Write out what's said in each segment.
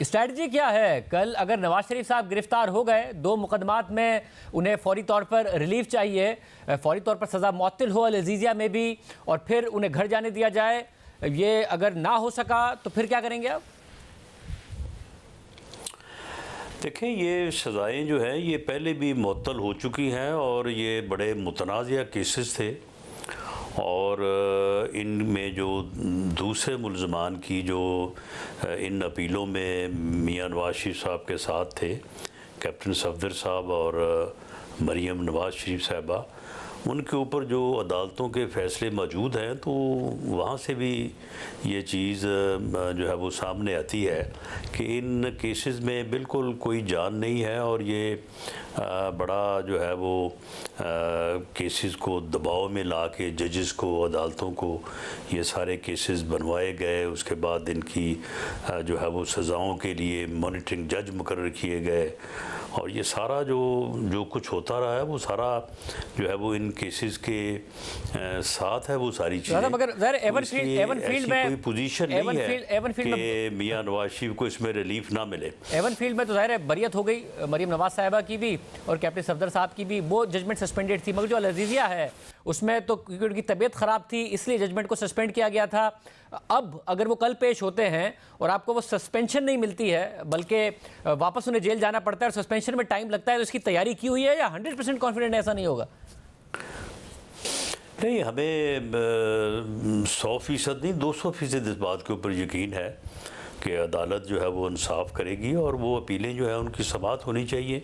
Strategy क्या है? कल अगर नवाज शरीफ साहब गिरफ्तार हो गए, 2 मुकदमात में उन्हें फौरी तौर पर रिलीफ चाहिए, फौरी तौर पर सज़ा मुअत्तल हो अल-अज़ीज़िया में भी, और फिर उन्हें घर जाने दिया जाए, ये अगर ना हो सका तो फिर क्या करेंगे आप? देखें, ये सज़ाएँ जो हैं ये पहले भी मुअत्तल हो चुकी हैं और ये बड़े मुतनाज़िया केसेस थे। और इनमें जो दूसरे मुल्ज़मान की जो इन अपीलों में मियां नवाज शरीफ साहब के साथ थे, कैप्टन सफदर साहब और मरीम नवाज शरीफ साहबा, उनके ऊपर जो अदालतों के फ़ैसले मौजूद हैं, तो वहाँ से भी ये चीज़ जो है वो सामने आती है कि इन केसेस में बिल्कुल कोई जान नहीं है और ये बड़ा जो है वो केसेस को दबाव में ला के जजेस को, अदालतों को ये सारे केसेस बनवाए गए। उसके बाद इनकी जो है वो सज़ाओं के लिए मॉनिटरिंग जज मुकर्रर किए गए और ये सारा जो कुछ होता रहा है वो सारा जो है वो इन केसेस के साथ है वो सारी चीज़ें। मगर ज़ाहिर एवन फील्ड में कोई पोजीशन नहीं है कि मियां नवाज शरीफ को इसमें रिलीफ ना मिले। एवन फील्ड में तो ज़ाहिर है बरियत हो गई मरीम नवाज साहिबा की भी और कैप्टन सफदर साहब की भी, वो जजमेंट सस्पेंडेड थी। मगर जो अल-अज़ीज़िया है उसमें तो क्योंकि उनकी तबीयत ख़राब थी इसलिए जजमेंट को सस्पेंड किया गया था। अब अगर वो कल पेश होते हैं और आपको वो सस्पेंशन नहीं मिलती है बल्कि वापस उन्हें जेल जाना पड़ता है और सस्पेंशन में टाइम लगता है, तो इसकी तैयारी की हुई है या 100% कॉन्फिडेंट ऐसा नहीं होगा? नहीं, हमें 100% नहीं 200% इस बात के ऊपर यकीन है कि अदालत जो है वो इंसाफ करेगी और वो अपीलें जो है उनकी समाअत होनी चाहिए।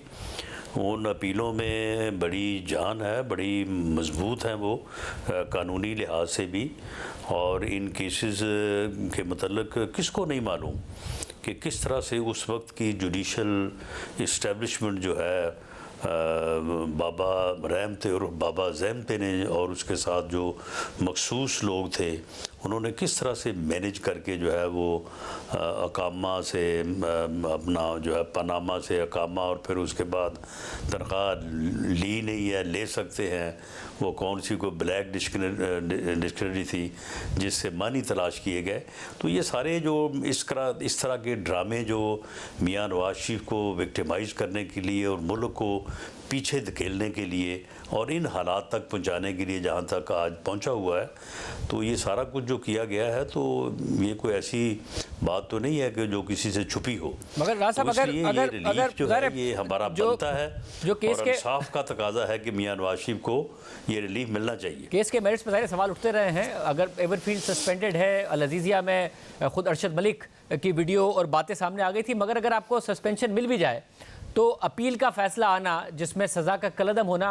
उन अपीलों में बड़ी जान है, बड़ी मजबूत हैं वो कानूनी लिहाज से भी। और इन केसेस के मतलब किसको नहीं मालूम कि किस तरह से उस वक्त की जुडिशल इस्टेब्लिशमेंट जो है बाबा रहमत और बाबा ज़ैमत ने और उसके साथ जो मखसूस लोग थे उन्होंने किस तरह से मैनेज करके जो है वो अकामा से अपना जो है पनामा से अकामा और फिर उसके बाद तनख्वाह ली नहीं है, ले सकते हैं, वो कौन सी कोई ब्लैक डिक्शनरी थी जिससे मानी तलाश किए गए। तो ये सारे जो इस तरह के ड्रामे जो मियां नवाज शरीफ को विक्टिमाइज़ करने के लिए और मुल्क को पीछे धकेलने के लिए और इन हालात तक पहुंचाने के लिए जहां तक आज पहुंचा हुआ है, तो ये सारा कुछ जो किया गया है तो ये कोई ऐसी बात तो नहीं है कि जो किसी से छुपी हो। मगर राज साहब, अगर जो है ये हमारा बनता है जो केस के इंसाफ का तकाजा है कि मियां नवाज शरीफ को ये रिलीफ मिलना चाहिए। केस के मेरिट्स पर सारे सवाल उठते रहे हैं। अगर एवरफील्ड सस्पेंडेड है, अल-अज़ीज़िया में खुद अरशद मलिक की वीडियो और बातें सामने आ गई थी, मगर अगर आपको सस्पेंशन मिल भी जाए तो अपील का फैसला आना जिसमें सज़ा का कलअदम होना,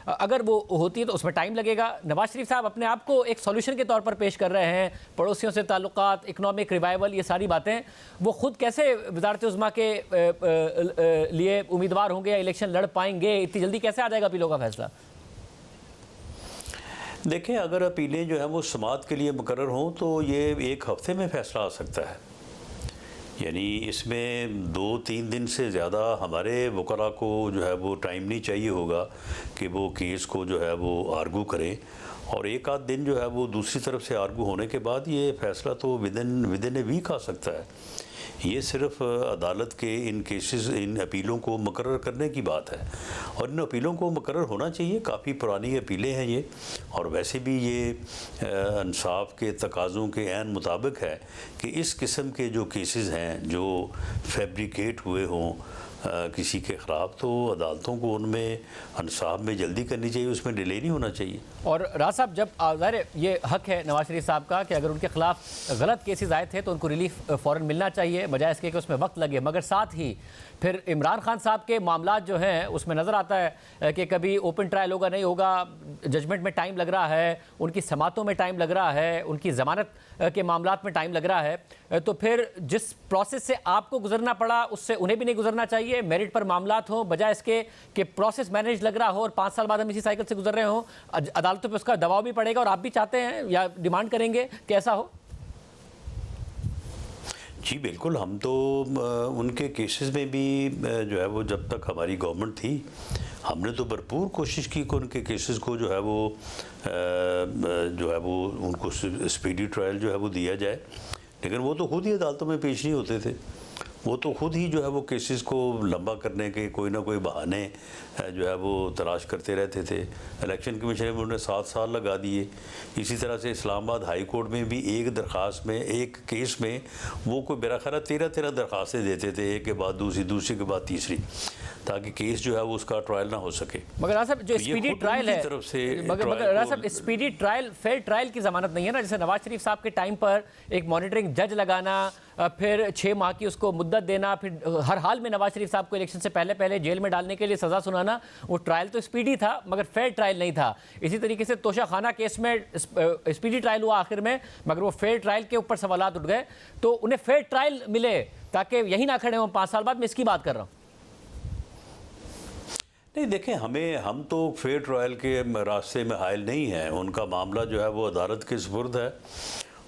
अगर वो होती है तो उसमें टाइम लगेगा। नवाज शरीफ साहब अपने आप को एक सॉल्यूशन के तौर पर पेश कर रहे हैं, पड़ोसियों से ताल्लुकात, इकनॉमिक रिवाइवल, ये सारी बातें। वो खुद कैसे वज़ारत-ए-उज़्मा के लिए उम्मीदवार होंगे या इलेक्शन लड़ पाएंगे? इतनी जल्दी कैसे आ जाएगा अपीलों का फैसला? देखें, अगर अपीलें जो हैं वो समाअत के लिए मुकर्रर हों तो ये 1 हफ़्ते में फ़ैसला आ सकता है। यानी इसमें 2-3 दिन से ज़्यादा हमारे वकला को जो है वो टाइम नहीं चाहिए होगा कि वो केस को जो है वो आर्गू करें, और 1 आध दिन जो है वो दूसरी तरफ से आर्गू होने के बाद ये फ़ैसला तो विदिन ए वीक आ सकता है। ये सिर्फ अदालत के इन केसेस, इन अपीलों को मुकर्रर करने की बात है और इन अपीलों को मुकर्रर होना चाहिए। काफ़ी पुरानी अपीलें हैं ये, और वैसे भी ये इंसाफ के तकाज़ों के ऐन मुताबिक है कि इस किस्म के जो केसेस हैं जो फैब्रिकेट हुए हों किसी के ख़िलाफ़, तो अदालतों को उनमें इंसाफ में जल्दी करनी चाहिए, उसमें डिले नहीं होना चाहिए। और राज साहब, जब ज़ाहिर ये हक है नवाज शरीफ साहब का कि अगर उनके खिलाफ गलत केसेस आए थे तो उनको रिलीफ फ़ौरन मिलना चाहिए बजाय इसके कि उसमें वक्त लगे, मगर साथ ही फिर इमरान खान साहब के मामलात जो हैं उसमें नज़र आता है कि कभी ओपन ट्रायल होगा नहीं होगा, जजमेंट में टाइम लग रहा है, उनकी समातों में टाइम लग रहा है, उनकी ज़मानत के मामलात में टाइम लग रहा है। तो फिर जिस प्रोसेस से आपको गुजरना पड़ा उससे उन्हें भी नहीं गुजरना चाहिए। मेरिट पर मामलात हों बजाय इसके कि प्रोसेस मैनेज लग रहा हो और 5 साल बाद हम इसी साइकिल से गुजर रहे हों, अदालतों पे उसका दबाव भी पड़ेगा और आप भी चाहते हैं या डिमांड करेंगे कि ऐसा हो? जी बिल्कुल, हम तो उनके केसेस में भी जो है वो जब तक हमारी गवर्नमेंट थी हमने तो भरपूर कोशिश की कि उनके केसेस को जो है वो उनको स्पीडी ट्रायल जो है वो दिया जाए, लेकिन वो तो खुद ही अदालतों में पेश नहीं होते थे। वो तो खुद ही जो है वो केसेस को लंबा करने के कोई ना कोई बहाने जो है वो तलाश करते रहते थे। इलेक्शन कमीशन में उन्होंने 7 साल लगा दिए। इसी तरह से इस्लामाबाद हाई कोर्ट में भी एक दरख्वास्त में, एक केस में वो कोई मेरा ख्याल 13 दरख्वास्तें देते थे, एक के बाद दूसरी, दूसरी के बाद तीसरी, ताकि केस जो है वो उसका ट्रायल ना हो सके। मगर राजा साहब जो तो ये स्पीडी खुद ट्रायल उनकी है, तरफ से मगर ट्रायल राजा को- साहब स्पीडी ट्रायल फेयर ट्रायल की जमानत नहीं है ना। जैसे नवाज शरीफ साहब के टाइम पर एक मॉनिटरिंग जज लगाना, फिर 6 माह की उसको मुद्दत देना, फिर हर हाल में नवाज शरीफ साहब को इलेक्शन से पहले पहले जेल में डालने के लिए सजा सुनाना, वो ट्रायल तो स्पीडी था मगर फेयर ट्रायल नहीं था। इसी तरीके से तोशा खाना केस में स्पीडी ट्रायल हुआ आखिर में, मगर वो फेयर ट्रायल के ऊपर सवालात उठ गए, तो उन्हें फेयर ट्रायल मिले ताकि यही ना खड़े हों 5 साल बाद। मैं इसकी बात कर रहा हूँ। नहीं देखें, हम तो फेयर ट्रायल के रास्ते में हायल नहीं हैं। उनका मामला जो है वो अदालत के सुपुर्द है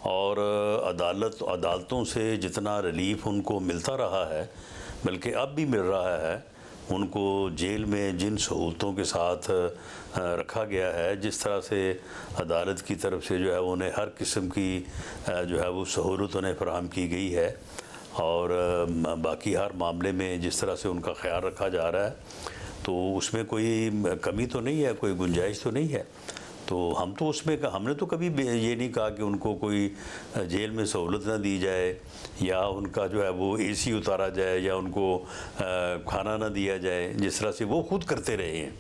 और अदालतों से जितना रिलीफ उनको मिलता रहा है, बल्कि अब भी मिल रहा है, उनको जेल में जिन सहूलतों के साथ रखा गया है, जिस तरह से अदालत की तरफ से जो है उन्हें हर किस्म की जो है वो सहूलत उन्हें फराहम की गई है और बाकी हर मामले में जिस तरह से उनका ख्याल रखा जा रहा है, तो उसमें कोई कमी तो नहीं है, कोई गुंजाइश तो नहीं है। तो हम तो उसमें हमने तो कभी ये नहीं कहा कि उनको कोई जेल में सहूलत ना दी जाए या उनका जो है वो एसी उतारा जाए या उनको खाना ना दिया जाए, जिस तरह से वो खुद करते रहे हैं।